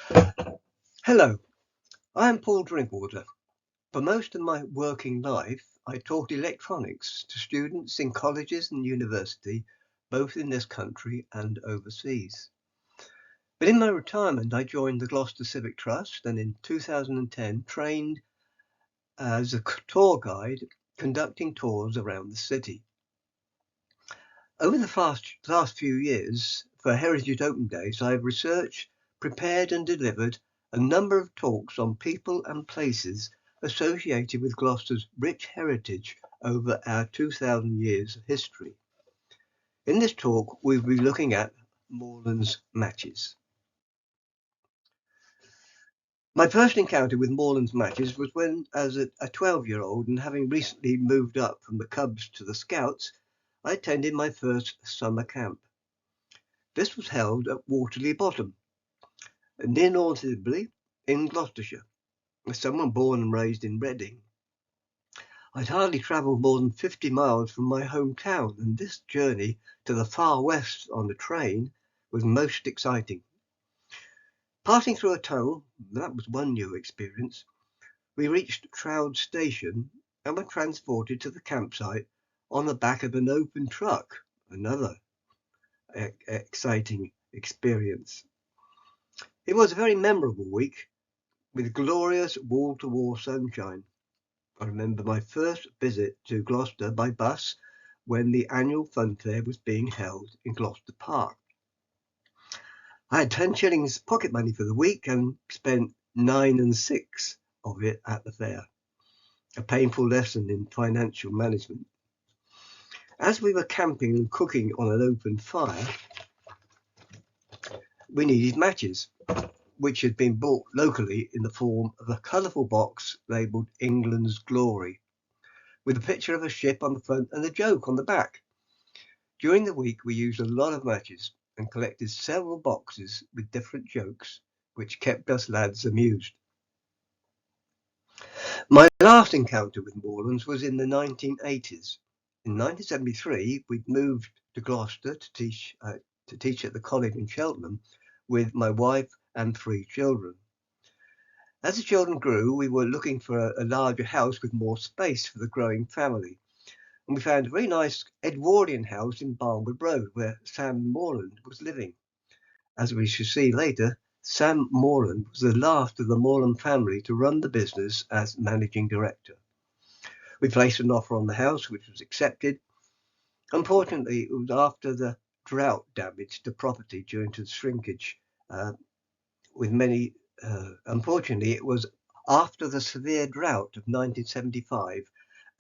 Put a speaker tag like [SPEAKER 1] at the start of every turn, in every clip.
[SPEAKER 1] Hello, I am Paul Drinkwater. For most of my working life, I taught electronics to students in colleges and university, both in this country and overseas. But in my retirement, I joined the Gloucester Civic Trust and in 2010 trained as a tour guide, conducting tours around the city. Over the last few years, for Heritage Open Days, I have researched, prepared and delivered a number of talks on people and places associated with Gloucester's rich heritage over our 2,000 years of history. In this talk, we'll be looking at Morland's matches. My first encounter with Morland's matches was when, as a 12-year-old and having recently moved up from the Cubs to the Scouts, I attended my first summer camp. This was held at Waterley Bottom, near Northerby in Gloucestershire, as someone born and raised in Reading. I'd hardly travelled more than 50 miles from my hometown, and this journey to the far west on the train was most exciting. Passing through a tunnel, that was one new experience. We reached Troud Station and were transported to the campsite on the back of an open truck, another exciting experience. It was a very memorable week with glorious wall-to-wall sunshine. I remember my first visit to Gloucester by bus when the annual fun fair was being held in Gloucester Park. I had 10 shillings pocket money for the week and spent 9 and 6 of it at the fair. A painful lesson in financial management. As we were camping and cooking on an open fire, we needed matches, which had been bought locally in the form of a colourful box labelled England's Glory, with a picture of a ship on the front and a joke on the back. During the week, we used a lot of matches and collected several boxes with different jokes, which kept us lads amused. My last encounter with Morlands was in the 1980s. In 1973, we'd moved to Gloucester to teach at the college in Cheltenham with my wife and 3 children. As the children grew, we were looking for a larger house with more space for the growing family. And we found a very nice Edwardian house in Barnwood Road where Sam Moreland was living. As we shall see later, Sam Moreland was the last of the Morland family to run the business as managing director. We placed an offer on the house, which was accepted. Unfortunately, it was after the drought damaged the property due to the shrinkage. Unfortunately, it was after the severe drought of 1975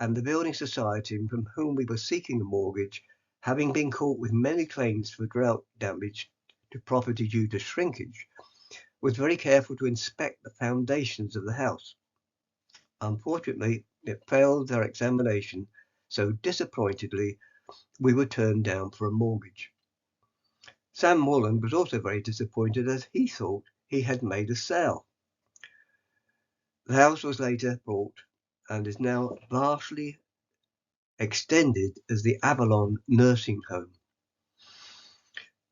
[SPEAKER 1] and the building society from whom we were seeking a mortgage, having been caught with many claims for drought damage to property due to shrinkage, was very careful to inspect the foundations of the house. Unfortunately, it failed their examination, so disappointedly, we were turned down for a mortgage. Sam Morland was also very disappointed as he thought he had made a sale. The house was later bought and is now vastly extended as the Avalon Nursing Home.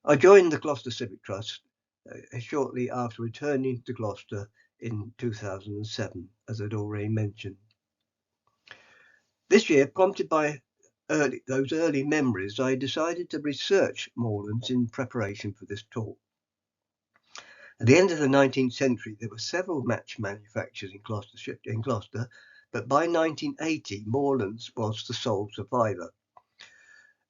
[SPEAKER 1] I joined the Gloucester Civic Trust shortly after returning to Gloucester in 2007, as I'd already mentioned. This year, prompted by those early memories, I decided to research Morlands in preparation for this talk. At the end of the 19th century, there were several match manufacturers in Gloucester, but by 1980, Morlands was the sole survivor.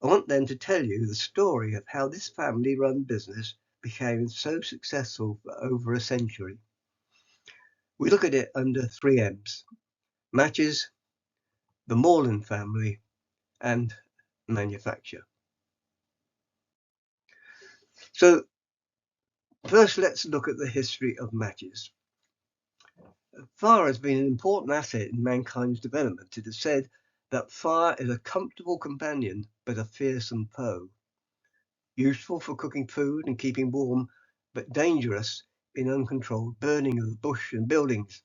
[SPEAKER 1] I want then to tell you the story of how this family-run business became so successful for over a century. We look at it under 3 M's: matches, the Morland family, and manufacture. So first, let's look at the history of matches. Fire has been an important asset in mankind's development. It is said that fire is a comfortable companion, but a fearsome foe. Useful for cooking food and keeping warm, but dangerous in uncontrolled burning of bush and buildings.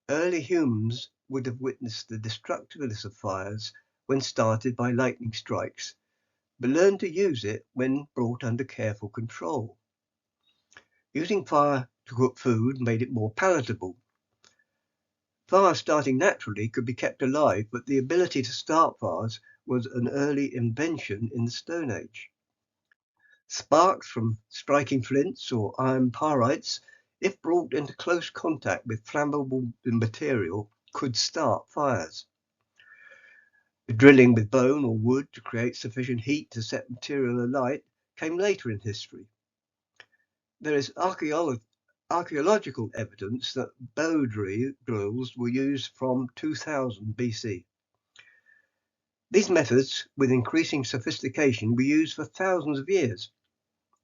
[SPEAKER 1] Early humans would have witnessed the destructiveness of fires when started by lightning strikes, but learned to use it when brought under careful control. Using fire to cook food made it more palatable. Fires starting naturally could be kept alive, but the ability to start fires was an early invention in the Stone Age. Sparks from striking flints or iron pyrites, if brought into close contact with flammable material, could start fires. Drilling with bone or wood to create sufficient heat to set material alight came later in history. There is archaeological evidence that bow drills were used from 2000 BC. These methods, with increasing sophistication, were used for thousands of years.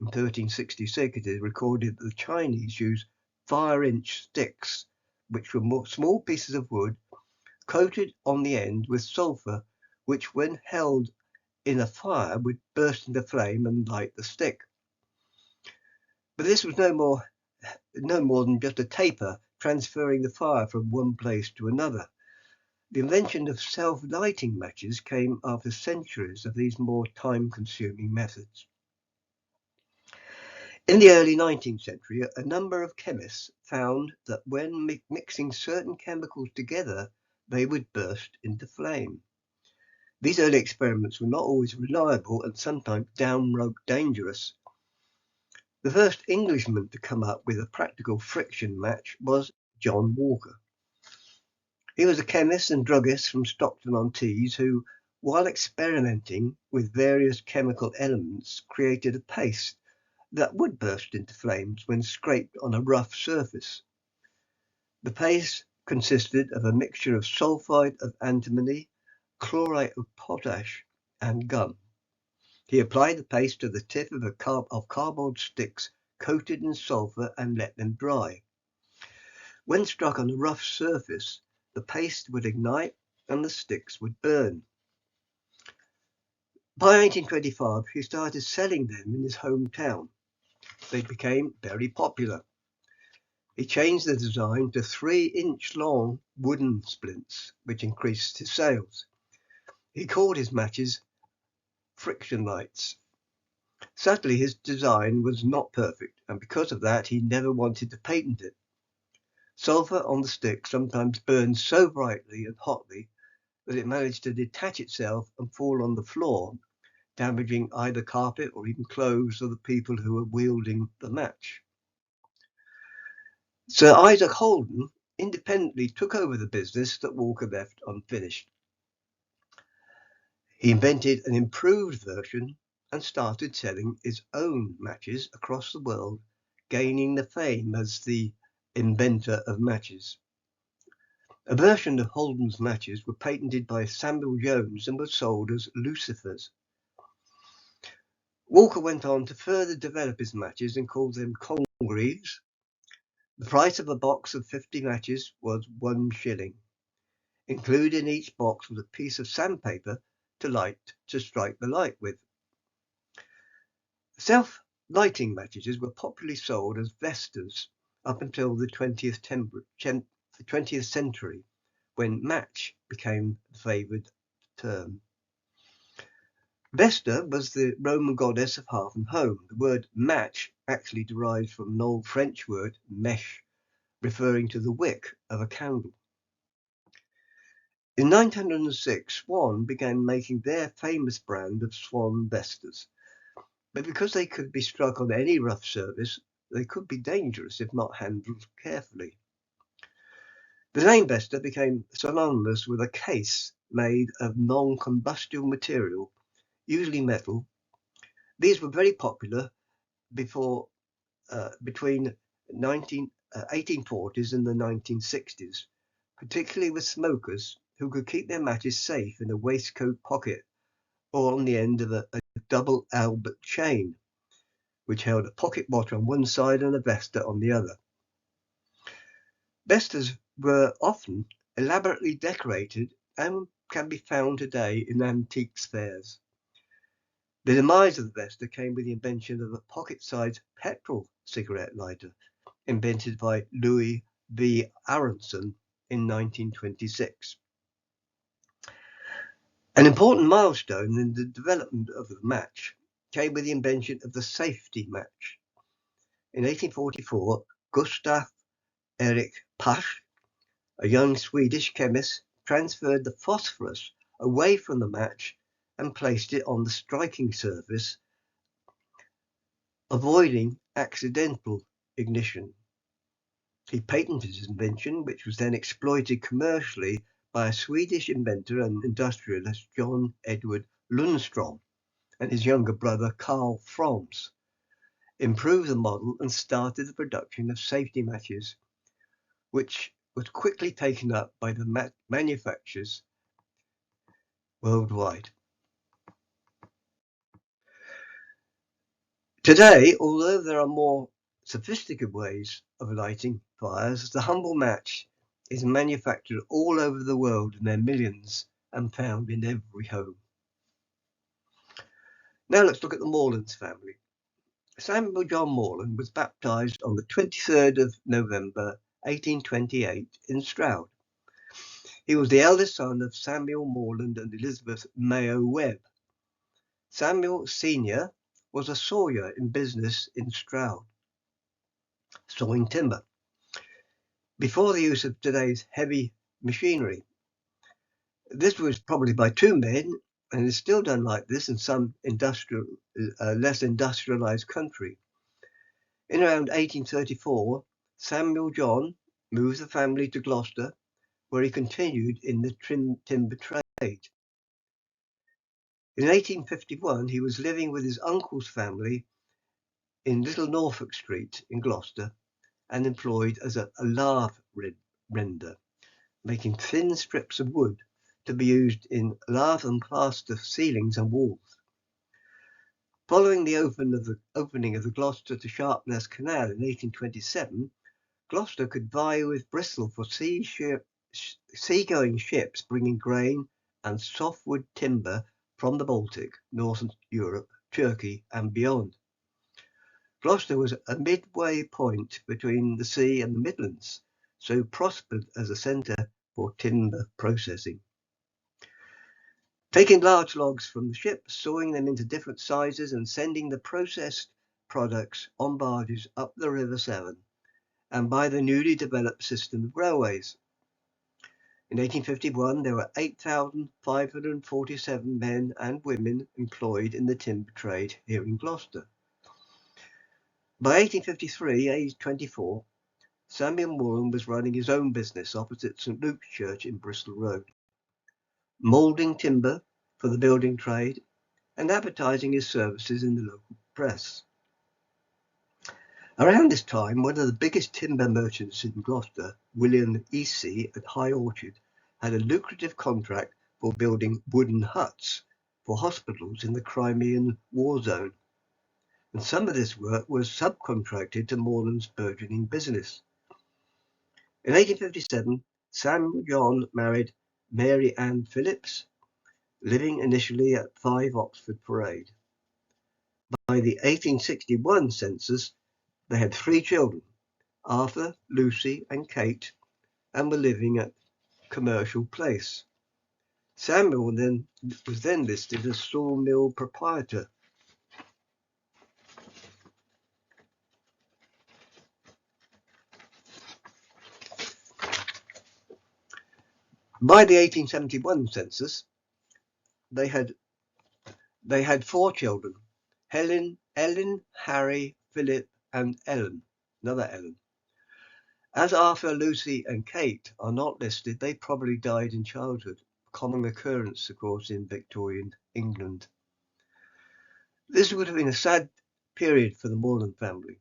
[SPEAKER 1] In 1366, it is recorded that the Chinese used fire-inch sticks, which were small pieces of wood coated on the end with sulphur, which, when held in a fire, would burst into flame and light the stick. But this was no more than just a taper transferring the fire from one place to another. The invention of self-lighting matches came after centuries of these more time-consuming methods. In the early 19th century, a number of chemists found that when mixing certain chemicals together, they would burst into flame. These early experiments were not always reliable and sometimes downright dangerous. The first Englishman to come up with a practical friction match was John Walker. He was a chemist and druggist from Stockton-on-Tees who, while experimenting with various chemical elements, created a paste that would burst into flames when scraped on a rough surface. The paste consisted of a mixture of sulfide of antimony, chloride of potash, and gum. He applied the paste to the tip of cardboard sticks coated in sulfur and let them dry. When struck on a rough surface, the paste would ignite and the sticks would burn. By 1825, he started selling them in his hometown. They became very popular. He changed the design to 3-inch long wooden splints, which increased his sales. He called his matches friction lights. Sadly, his design was not perfect, and because of that, he never wanted to patent it. Sulfur on the stick sometimes burned so brightly and hotly that it managed to detach itself and fall on the floor, damaging either carpet or even clothes of the people who were wielding the match. Sir Isaac Holden independently took over the business that Walker left unfinished. He invented an improved version and started selling his own matches across the world, gaining the fame as the inventor of matches. A version of Holden's matches were patented by Samuel Jones and were sold as Lucifers. Walker went on to further develop his matches and called them Congreves. The price of a box of 50 matches was 1 shilling. Included in each box was a piece of sandpaper to strike the light with. Self-lighting matches were popularly sold as Vestas up until the 20th century, when match became the favoured term. Vesta was the Roman goddess of hearth and home. The word match actually derives from an old French word, mèche, referring to the wick of a candle. In 1906, Swan began making their famous brand of Swan Vestas, but because they could be struck on any rough surface, they could be dangerous if not handled carefully. The name Vesta became synonymous with a case made of non-combustible material, usually metal. These were very popular between 1840s and the 1960s, particularly with smokers who could keep their matches safe in a waistcoat pocket or on the end of a double Albert chain, which held a pocket watch on one side and a Vesta on the other. Vestas were often elaborately decorated and can be found today in antiques fairs. The demise of the Vesta came with the invention of a pocket-sized petrol cigarette lighter, invented by Louis V. Aronson in 1926. An important milestone in the development of the match came with the invention of the safety match. In 1844, Gustav Erik Pasch, a young Swedish chemist, transferred the phosphorus away from the match and placed it on the striking surface, avoiding accidental ignition. He patented his invention, which was then exploited commercially by a Swedish inventor and industrialist, John Edward Lundström, and his younger brother, Carl Frans, improved the model and started the production of safety matches, which was quickly taken up by the manufacturers worldwide. Today, although there are more sophisticated ways of lighting fires, the humble match is manufactured all over the world in their millions and found in every home. Now let's look at the Morland family. Samuel John Morland was baptized on the 23rd of November 1828 in Stroud. He was the eldest son of Samuel Morland and Elizabeth Mayo Webb. Samuel Sr. was a sawyer in business in Stroud, sawing timber, before the use of today's heavy machinery. This was probably by two men, and is still done like this in some less industrialized country. In around 1834, Samuel John moved the family to Gloucester, where he continued in the timber trade. In 1851, he was living with his uncle's family in Little Norfolk Street in Gloucester and employed as a lath render, making thin strips of wood to be used in lath and plaster ceilings and walls. Following the opening of the Gloucester to Sharpness Canal in 1827, Gloucester could vie with Bristol for sea-going ships bringing grain and softwood timber from the Baltic, Northern Europe, Turkey, and beyond. Gloucester was a midway point between the sea and the Midlands, so prospered as a centre for timber processing. Taking large logs from the ships, sawing them into different sizes, and sending the processed products on barges up the River Severn, and by the newly developed system of railways. In 1851, there were 8,547 men and women employed in the timber trade here in Gloucester. By 1853, aged 24, Samuel Morland was running his own business opposite St Luke's Church in Bristol Road, moulding timber for the building trade and advertising his services in the local press. Around this time, one of the biggest timber merchants in Gloucester, William Easy at High Orchard, had a lucrative contract for building wooden huts for hospitals in the Crimean War Zone, and some of this work was subcontracted to Morland's burgeoning business. In 1857, Samuel John married Mary Ann Phillips, living initially at 5 Oxford Parade. By the 1861 census, they had 3 children, Arthur, Lucy, and Kate, and were living at Commercial Place. Samuel was then listed as sawmill proprietor. By the 1871 census, they had 4 children, Ellen, Harry, Philip, and Ellen, another Ellen. As Arthur, Lucy, and Kate are not listed, they probably died in childhood, a common occurrence, of course, in Victorian England. This would have been a sad period for the Morland family.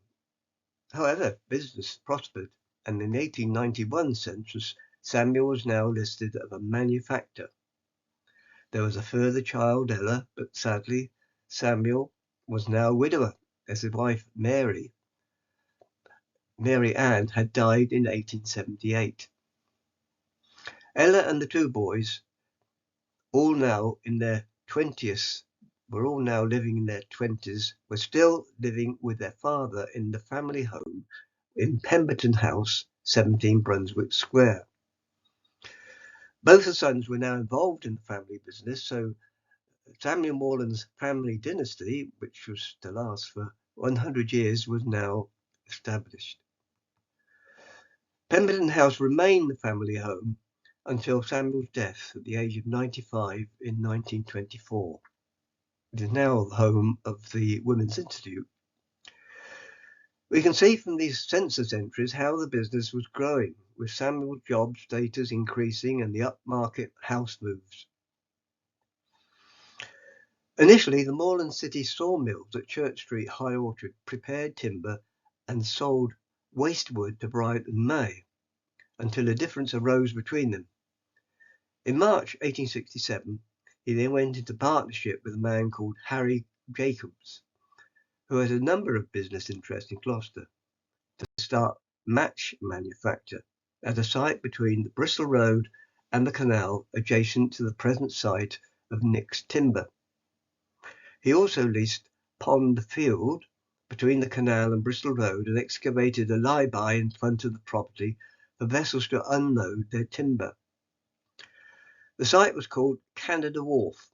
[SPEAKER 1] However, business prospered, and in the 1891 census, Samuel was now listed as a manufacturer. There was a further child, Ella, but sadly, Samuel was now a widower, as his wife, Mary Ann, had died in 1878. Ella and the 2 boys, all now in their 20s, were still living with their father in the family home in Pemberton House, 17 Brunswick Square. Both the sons were now involved in the family business, so Samuel Morland's family dynasty, which was to last for 100 years, was now established. Pemberton House remained the family home until Samuel's death at the age of 95 in 1924. It is now the home of the Women's Institute. We can see from these census entries how the business was growing, with Samuel's job status increasing and the upmarket house moves. Initially, the Moreland City sawmills at Church Street, High Orchard, prepared timber and sold waste wood to Bryant and May, until a difference arose between them. In March 1867, he then went into partnership with a man called Harry Jacobs, who had a number of business interests in Gloucester, to start match manufacture at a site between the Bristol Road and the canal adjacent to the present site of Nick's Timber. He also leased Pond Field between the canal and Bristol Road and excavated a lie-by in front of the property for vessels to unload their timber. The site was called Canada Wharf.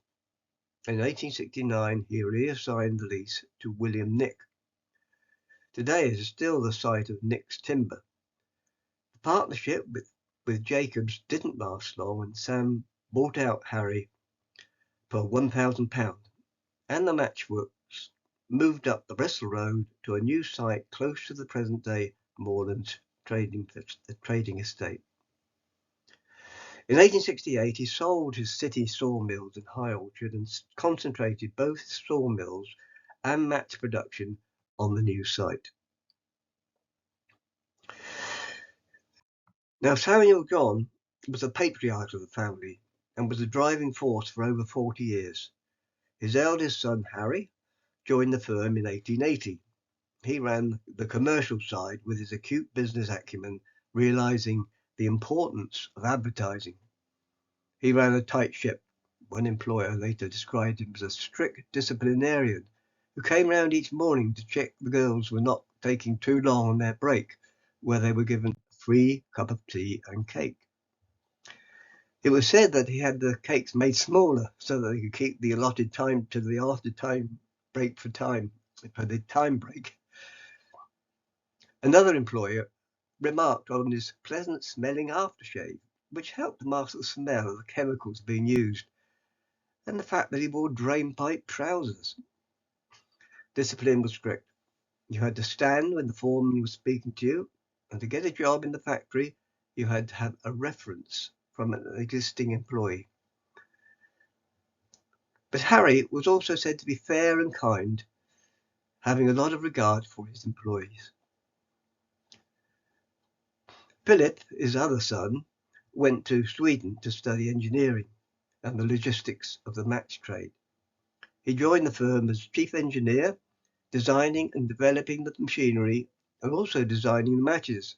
[SPEAKER 1] In 1869, he reassigned the lease to William Nick. Today it is still the site of Nick's Timber. The partnership with Jacobs didn't last long, and Sam bought out Harry for £1,000, and the matchworks moved up the Bristol Road to a new site close to the present-day Morland trading estate. In 1868, he sold his city sawmills in High Orchard and concentrated both sawmills and match production on the new site. Now, Samuel John was the patriarch of the family and was the driving force for over 40 years. His eldest son, Harry, joined the firm in 1880. He ran the commercial side with his acute business acumen, realizing the importance of advertising. He ran a tight ship. One employer later described him as a strict disciplinarian who came round each morning to check the girls were not taking too long on their break, where they were given a free cup of tea and cake. It was said that he had the cakes made smaller so that they could keep the allotted time to the after time break for the time break. Another employer remarked on his pleasant smelling aftershave, which helped mask the smell of the chemicals being used, and the fact that he wore drainpipe trousers. Discipline was strict. You had to stand when the foreman was speaking to you, and to get a job in the factory, you had to have a reference from an existing employee. But Harry was also said to be fair and kind, having a lot of regard for his employees. Philip, his other son, went to Sweden to study engineering and the logistics of the match trade. He joined the firm as chief engineer, designing and developing the machinery and also designing the matches.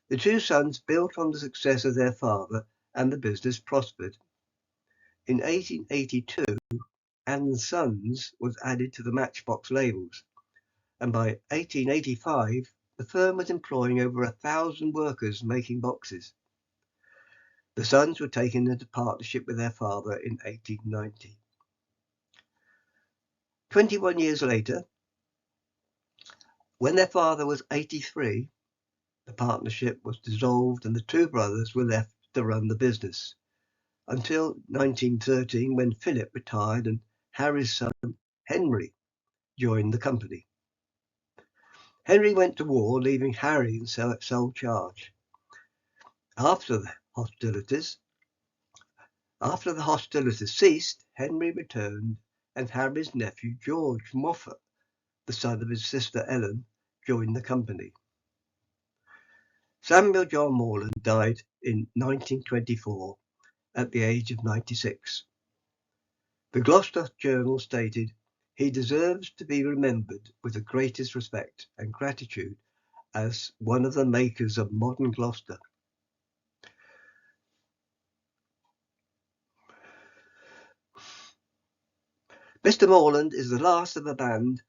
[SPEAKER 1] The two sons built on the success of their father, and the business prospered. In 1882, and Sons was added to the Matchbox labels, and by 1885, the firm was employing over 1,000 workers making boxes. The sons were taken into partnership with their father in 1890. 21 years later, when their father was 83, the partnership was dissolved and the two brothers were left to run the business, until 1913, when Philip retired and Harry's son, Henry, joined the company. Henry went to war, leaving Harry in sole charge. After the hostilities ceased, Henry returned, and Harry's nephew, George Moffat, the son of his sister Ellen, joined the company. Samuel John Morland died in 1924 at the age of 96. The Gloucester Journal stated, "He deserves to be remembered with the greatest respect and gratitude as one of the makers of modern Gloucester." Mr. Morland is the last of a band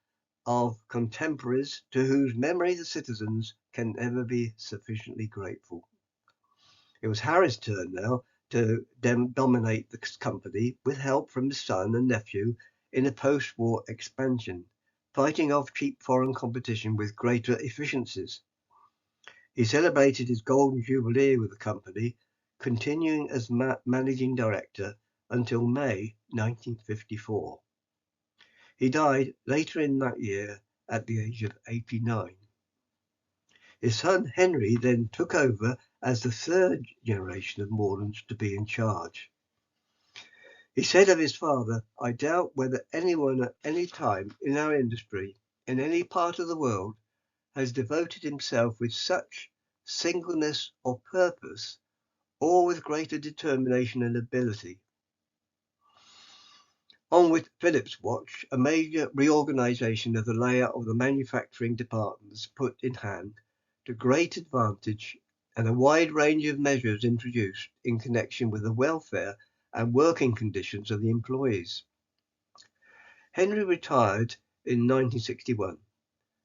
[SPEAKER 1] of contemporaries to whose memory the citizens can never be sufficiently grateful. It was Harry's turn now to dominate the company with help from his son and nephew in a post-war expansion, fighting off cheap foreign competition with greater efficiencies. He celebrated his golden jubilee with the company, continuing as managing director until May 1954. He died later in that year at the age of 89. His son Henry then took over as the third generation of Morlands to be in charge. He said of his father, "I doubt whether anyone at any time in our industry, in any part of the world, has devoted himself with such singleness of purpose, or with greater determination and ability." On with Philip's watch, a major reorganization of the layout of the manufacturing departments put in hand to great advantage, and a wide range of measures introduced in connection with the welfare and working conditions of the employees. Henry retired in 1961,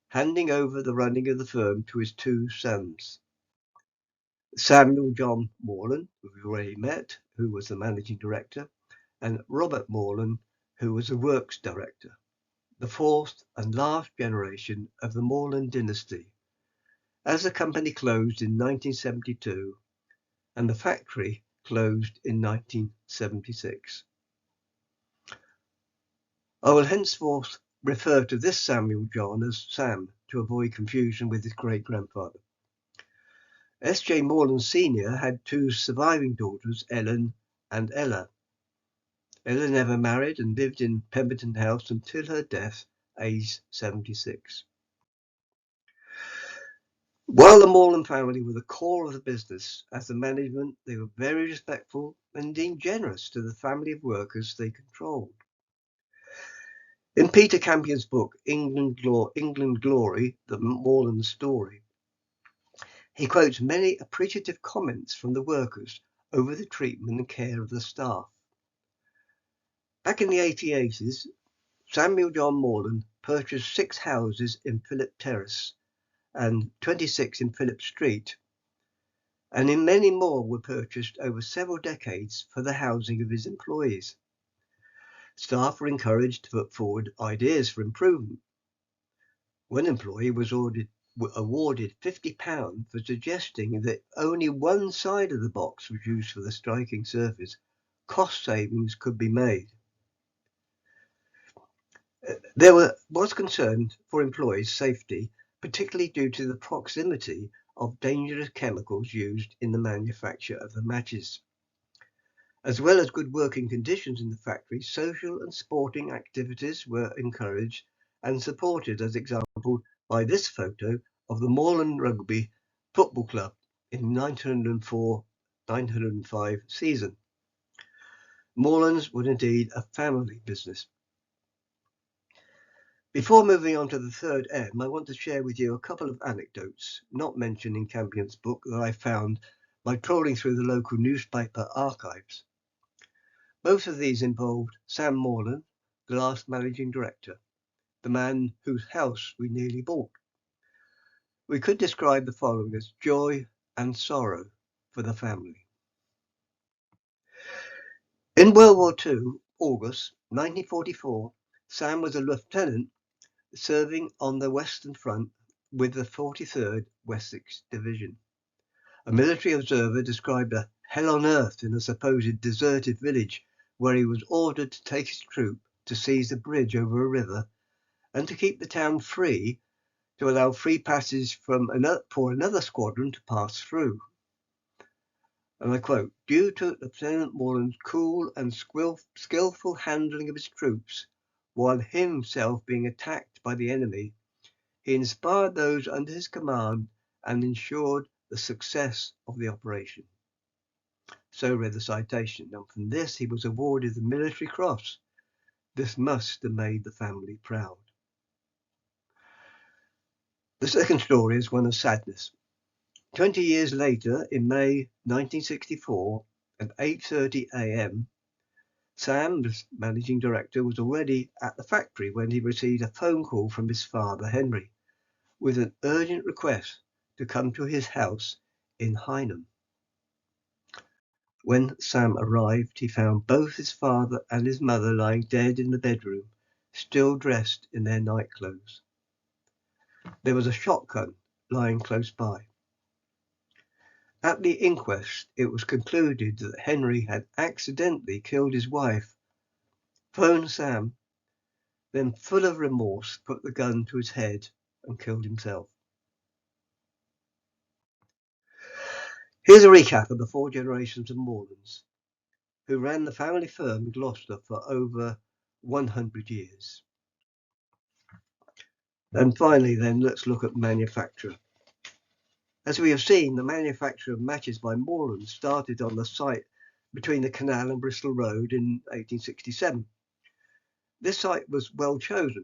[SPEAKER 1] handing over the running of the firm to his two sons. Samuel John Moreland, who we've already met, who was the managing director, and Robert Morland, who was the works director, the fourth and last generation of the Morland dynasty, as the company closed in 1972 and the factory closed in 1976. I will henceforth refer to this Samuel John as Sam to avoid confusion with his great-grandfather. S.J. Morland Sr. had two surviving daughters, Ellen and Ella. Ella never married and lived in Pemberton House until her death, aged 76. While the Morland family were the core of the business, as the management, they were very respectful and indeed generous to the family of workers they controlled. In Peter Campion's book, England Glory, The Morland Story, he quotes many appreciative comments from the workers over the treatment and care of the staff. Back in the 1880s, Samuel John Morland purchased 6 houses in Phillip Terrace and 26 in Phillip Street, and in many more were purchased over several decades for the housing of his employees. Staff were encouraged to put forward ideas for improvement. One employee was awarded £50 for suggesting that only one side of the box was used for the striking surface. Cost savings could be made. There was concern for employees' safety, particularly due to the proximity of dangerous chemicals used in the manufacture of the matches. As well as good working conditions in the factory, social and sporting activities were encouraged and supported, as example by this photo of the Moreland Rugby Football Club in 1904-1905 season. Moreland's was indeed a family business. Before moving on to the third M, I want to share with you a couple of anecdotes not mentioned in Campion's book that I found by trawling through the local newspaper archives. Both of these involved Sam Morland, the last managing director, the man whose house we nearly bought. We could describe the following as joy and sorrow for the family. In World War II, August 1944, Sam was a lieutenant serving on the Western Front with the 43rd Wessex Division. A military observer described a hell on earth in a supposed deserted village where he was ordered to take his troop to seize a bridge over a river and to keep the town free to allow free passage for another squadron to pass through. And I quote, "Due to Lieutenant Morland's cool and skillful handling of his troops, while himself being attacked by the enemy, he inspired those under his command and ensured the success of the operation." So read the citation, and from this he was awarded the Military Cross. This must have made the family proud. The second story is one of sadness. 20 years later, in May 1964, at 8:30 a.m., Sam, the managing director, was already at the factory when he received a phone call from his father, Henry, with an urgent request to come to his house in Hynham. When Sam arrived, he found both his father and his mother lying dead in the bedroom, still dressed in their night clothes. There was a shotgun lying close by. At the inquest, it was concluded that Henry had accidentally killed his wife, phoned Sam, then full of remorse put the gun to his head and killed himself. Here's a recap of the 4 generations of Morlands, who ran the family firm in Gloucester for over 100 years. And finally then, let's look at manufacture. As we have seen, the manufacture of matches by Moreland started on the site between the canal and Bristol Road in 1867. This site was well chosen,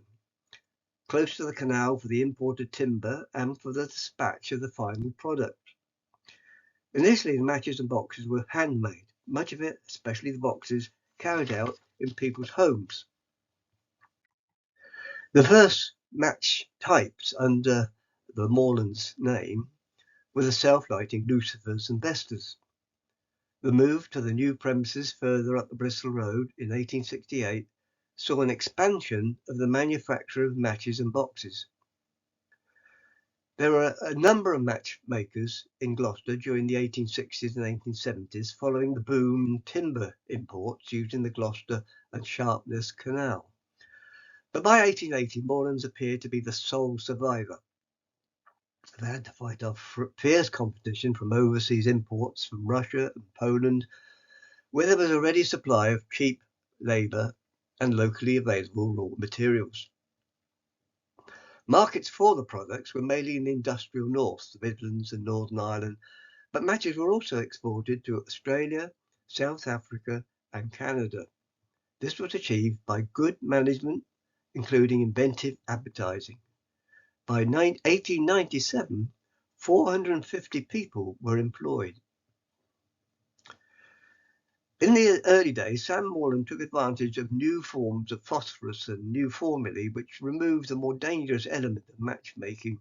[SPEAKER 1] close to the canal for the imported timber and for the dispatch of the final product. Initially, the matches and boxes were handmade, much of it, especially the boxes, carried out in people's homes. The first match types under the Morland's name were the self-lighting lucifers and vestas. The move to the new premises further up the Bristol Road in 1868 saw an expansion of the manufacture of matches and boxes. There were a number of matchmakers in Gloucester during the 1860s and 1870s following the boom in timber imports using the Gloucester and Sharpness Canal. But by 1880, Morland's appeared to be the sole survivor. They had to fight off fierce competition from overseas imports from Russia and Poland, where there was a ready supply of cheap labour and locally available raw materials. Markets for the products were mainly in the industrial north, the Midlands and Northern Ireland, but matches were also exported to Australia, South Africa and Canada. This was achieved by good management, including inventive advertising. By 1897, 450 people were employed. In the early days, Sam Morland took advantage of new forms of phosphorus and new formulae which removed the more dangerous element of matchmaking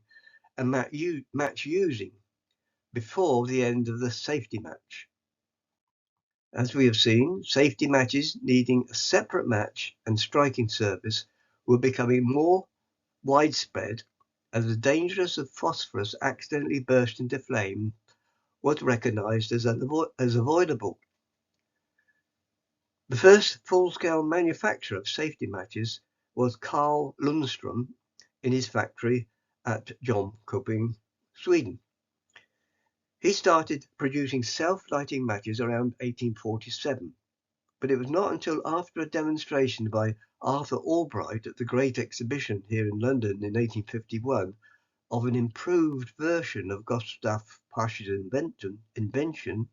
[SPEAKER 1] and match using before the end of the safety match. As we have seen, safety matches needing a separate match and striking service were becoming more widespread as the dangers of phosphorus accidentally burst into flame was recognized as avoidable. The first full-scale manufacturer of safety matches was Carl Lundström in his factory at Jönköping, Sweden. He started producing self-lighting matches around 1847, but it was not until after a demonstration by Arthur Albright at the Great Exhibition here in London in 1851 of an improved version of Gustav Pasch's invention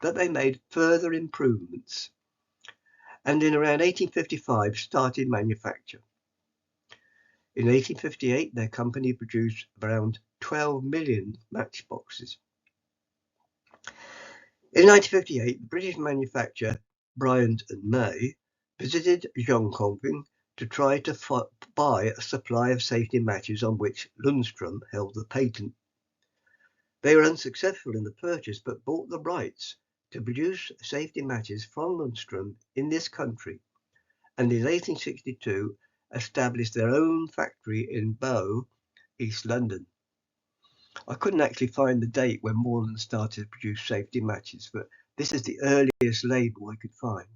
[SPEAKER 1] that they made further improvements, and in around 1855 started manufacture. In 1858, their company produced around 12 million matchboxes. In 1958, the British manufacturer Bryant and May visited Jönköping to try to buy a supply of safety matches on which Lundström held the patent. They were unsuccessful in the purchase, but bought the rights to produce safety matches from Lundström in this country, and in 1862 established their own factory in Bow, East London. I couldn't actually find the date when Morland started to produce safety matches, but this is the earliest label I could find.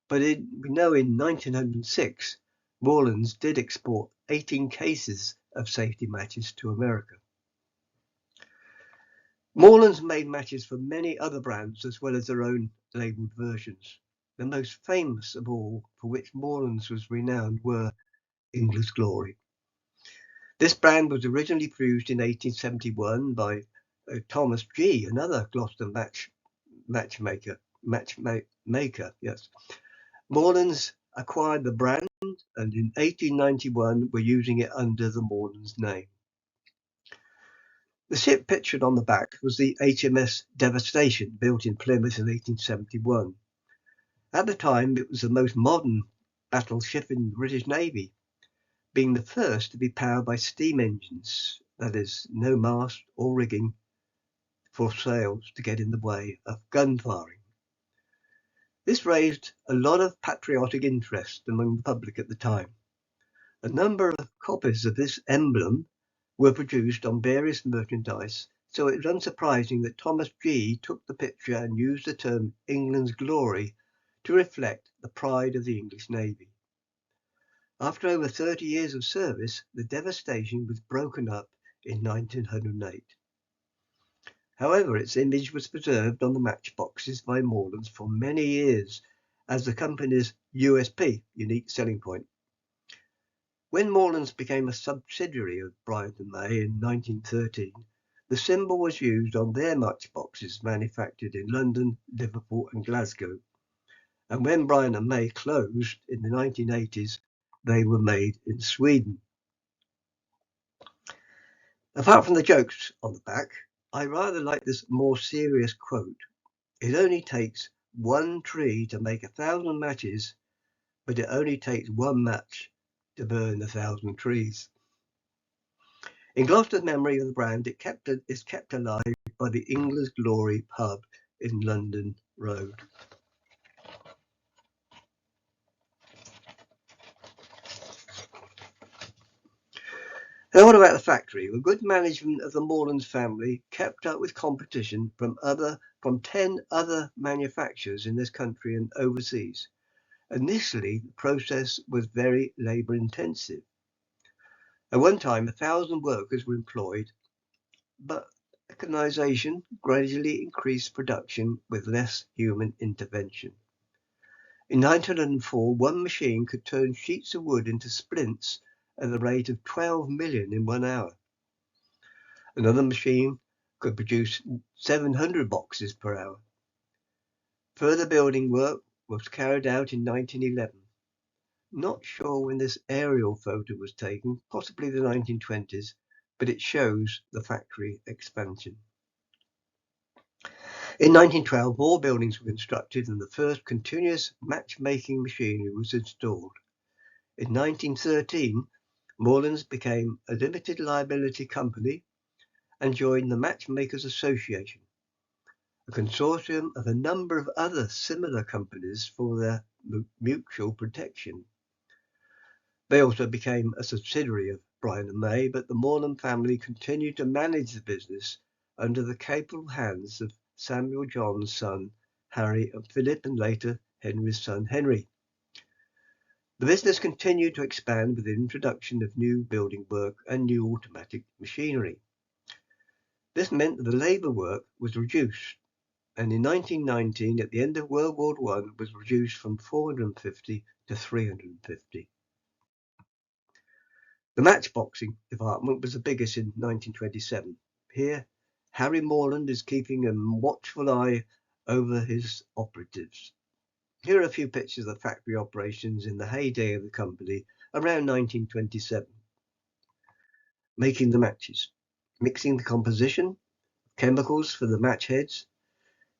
[SPEAKER 1] But we know in 1906, Morland's did export 18 cases of safety matches to America. Morland's made matches for many other brands as well as their own labelled versions. The most famous of all, for which Morland's was renowned, were English Glory. This brand was originally produced in 1871 by Thomas G, another Gloucester matchmaker. Yes. Morland's acquired the brand and in 1891 were using it under the Morland's name. The ship pictured on the back was the HMS Devastation, built in Plymouth in 1871. At the time, it was the most modern battleship in the British Navy, being the first to be powered by steam engines, that is, no mast or rigging for sails to get in the way of gun firing. This raised a lot of patriotic interest among the public at the time. A number of copies of this emblem were produced on various merchandise so it's unsurprising that Thomas G took the picture and used the term England's glory to reflect the pride of the English Navy. After over 30 years of service, the Devastation was broken up in 1908. However, its image was preserved on the matchboxes by Morland for many years as the company's USP, unique selling point. When Morland's became a subsidiary of Bryant and May in 1913, the symbol was used on their matchboxes manufactured in London, Liverpool and Glasgow. And when Bryant and May closed in the 1980s, they were made in Sweden. Apart from the jokes on the back, I rather like this more serious quote. It only takes one tree to make 1,000 matches, but it only takes one match to burn 1,000 trees. In Gloucester's memory of the brand, it is kept alive by the England's Glory pub in London Road. Now, what about the factory? Well, good management of the Morland family kept up with competition from 10 other manufacturers in this country and overseas. Initially, the process was very labour intensive. At one time, 1,000 workers were employed, but mechanisation gradually increased production with less human intervention. In 1904, one machine could turn sheets of wood into splints at the rate of 12 million in 1 hour. Another machine could produce 700 boxes per hour. Further building work was carried out in 1911. Not sure when this aerial photo was taken, possibly the 1920s, but it shows the factory expansion. In 1912, more buildings were constructed and the first continuous matchmaking machinery was installed. In 1913, Moreland became a limited liability company and joined the Matchmakers Association, a consortium of a number of other similar companies for their mutual protection. They also became a subsidiary of Bryant and May, but the Morland family continued to manage the business under the capable hands of Samuel John's son, Harry, and Philip, and later Henry's son, Henry. The business continued to expand with the introduction of new building work and new automatic machinery. This meant that the labour work was reduced, and in 1919, at the end of World War I, was reduced from 450 to 350. The matchboxing department was the biggest in 1927. Here, Harry Morland is keeping a watchful eye over his operatives. Here are a few pictures of the factory operations in the heyday of the company around 1927. Making the matches, mixing the composition, chemicals for the match heads.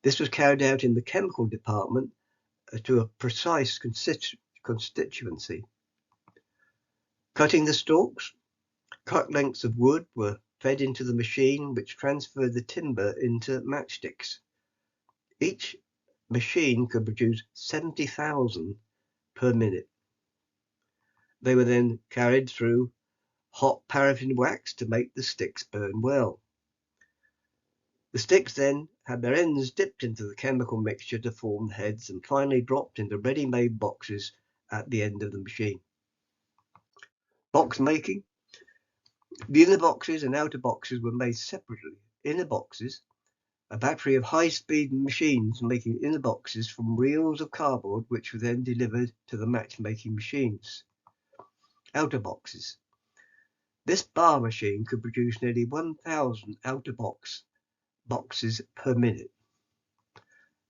[SPEAKER 1] This was carried out in the chemical department to a precise constituency. Cutting the stalks, cut lengths of wood were fed into the machine which transferred the timber into matchsticks. Each machine could produce 70,000 per minute. They were then carried through hot paraffin wax to make the sticks burn well. The sticks then had their ends dipped into the chemical mixture to form heads and finally dropped into ready-made boxes at the end of the machine. Box making. The inner boxes and outer boxes were made separately. Inner boxes, a battery of high-speed machines making inner boxes from reels of cardboard which were then delivered to the matchmaking machines. Outer boxes. This bar machine could produce nearly 1,000 outer boxes per minute.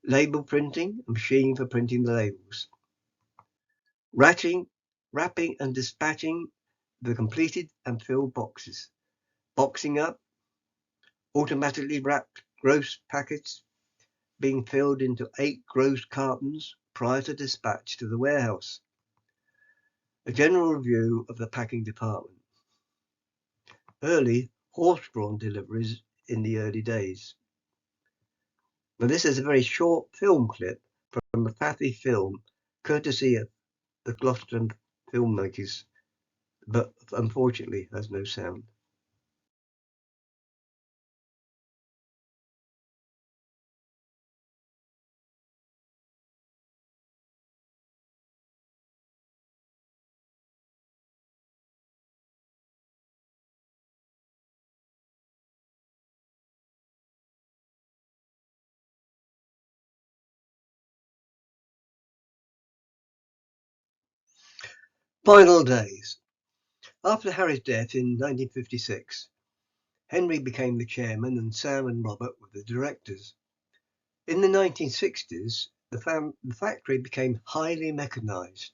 [SPEAKER 1] Label printing, a machine for printing the labels. Wrapping and dispatching the completed and filled boxes. Boxing up, automatically wrapped gross packets being filled into 8 gross cartons prior to dispatch to the warehouse. A general review of the packing department. Early horse-drawn deliveries in the early days. Now this is a very short film clip from a Fathy film, courtesy of the Gloucester filmmakers, but unfortunately has no sound. Final days. After Harry's death in 1956, Henry became the chairman and Sam and Robert were the directors. In the 1960s, the factory became highly mechanised.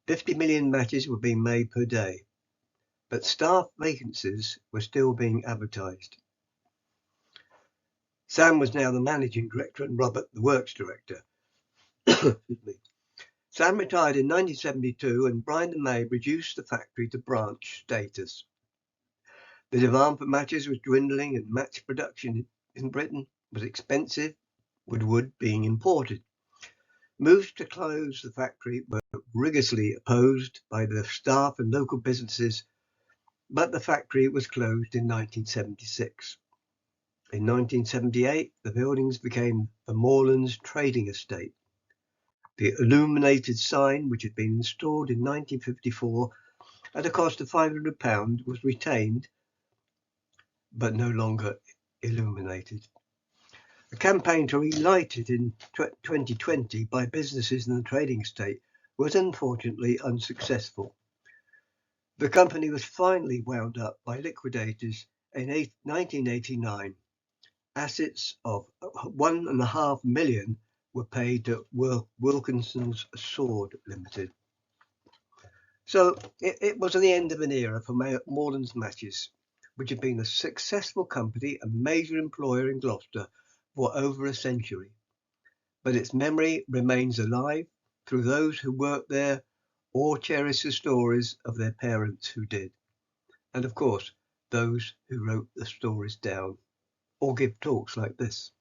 [SPEAKER 1] 50 million matches were being made per day, but staff vacancies were still being advertised. Sam was now the managing director and Robert the works director. Sam retired in 1972 and Brian and May reduced the factory to branch status. The demand for matches was dwindling and match production in Britain was expensive, with wood being imported. Moves to close the factory were rigorously opposed by the staff and local businesses, but the factory was closed in 1976. In 1978, the buildings became the Moreland's trading estate. The illuminated sign, which had been installed in 1954 at a cost of £500, was retained, but no longer illuminated. A campaign to relight it in 2020 by businesses in the trading estate was unfortunately unsuccessful. The company was finally wound up by liquidators in 1989. Assets of £1.5 million were paid to Wilkinson's Sword Limited. So it was the end of an era for Morland's Matches, which had been a successful company and major employer in Gloucester for over a century. But its memory remains alive through those who worked there or cherish the stories of their parents who did. And of course, those who wrote the stories down or give talks like this.